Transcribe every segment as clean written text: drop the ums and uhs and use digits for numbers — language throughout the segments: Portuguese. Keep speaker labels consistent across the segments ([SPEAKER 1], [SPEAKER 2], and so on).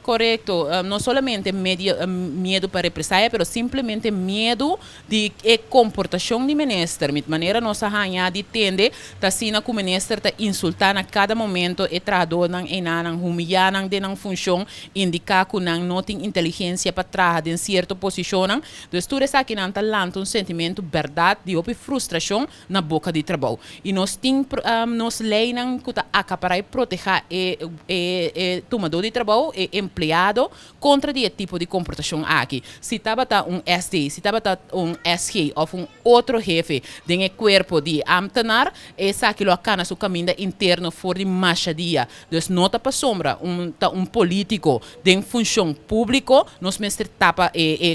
[SPEAKER 1] Correcto, no solamente miedo para represalia, pero simplemente miedo de comportação de minister. De maneira nossa rainha de tende, tá sina que o minister tá insultando a cada momento e trador nang enanang humilhanang de nang função indicar que não tem inteligência para trabalhar em certa posição. Então, tudo isso aqui não tá lançando um sentimento de verdade de frustração na boca de trabalho. E nós temos nos leis que tá para proteger tomador de trabalho e empregado contra esse tipo de comportação aqui. Se estava SD, se estava um SG ou outro jefe de corpo de ambtenaar, essa que lo cana su caminho interno for de machadia. Dus nota para sombra político de função público, nós mestre tapa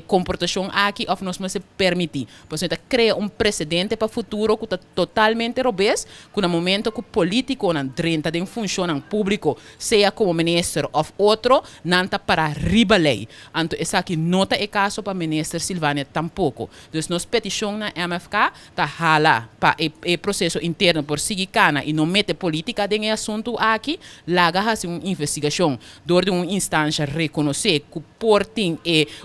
[SPEAKER 1] comportação aqui ou nós mestre permitir. Pois então cria precedente para futuro que está totalmente robês, que no momento que o político na drenta de função público, seja como ministro ou outro, não está para riba lei. Então essa aqui nota é caso para ministro Silvânia tampouco. Dus nós petição na MFK tá hala para o processo interno por seguir cana e não mete política de assunto aqui, laga fazer uma investigação, dor de uma instância reconhecer que portem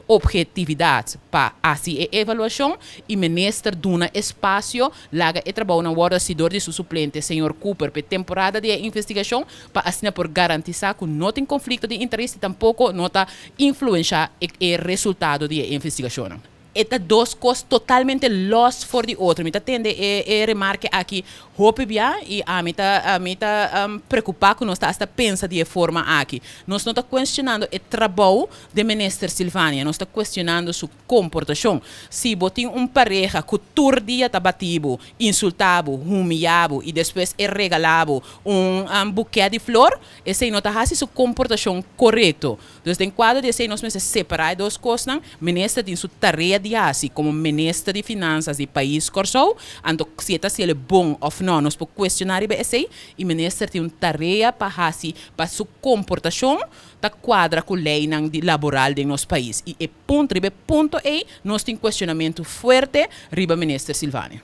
[SPEAKER 1] objetividade para assim a avaliação e ministro duna espaço, laga e trabalho na hora se dor de seu suplente, senhor Cooper, para temporada de investigação, para assim por garantizar que não tem conflito de interesse tampouco nota influenciar o resultado da investigação. Eta duas coisas totalmente lost for the outro. Me tá tende remarque aqui, hope bia e a me tá preocupar com nós tá esta pensa de forma aqui. Nós não tá questionando o trabalho de minister Silvânia, nós tá questionando sua comportação. Se botin pareja que todo dia tá batido, insultado, humilhado e depois regalado buquê de flor, esse não tá fazendo sua comportação correto. Então, em quadro desse nós mesmos separar duas coisas, minister tem sua tarefa assim como ministro de finanças do país Corsou, então se ele é bom ou não, nós podemos questionar isso e o ministro tem uma tarefa para sua comportação da quadra com a lei laboral do nosso país. E ponto é, nós temos questionamento forte riba ministro Silvânia.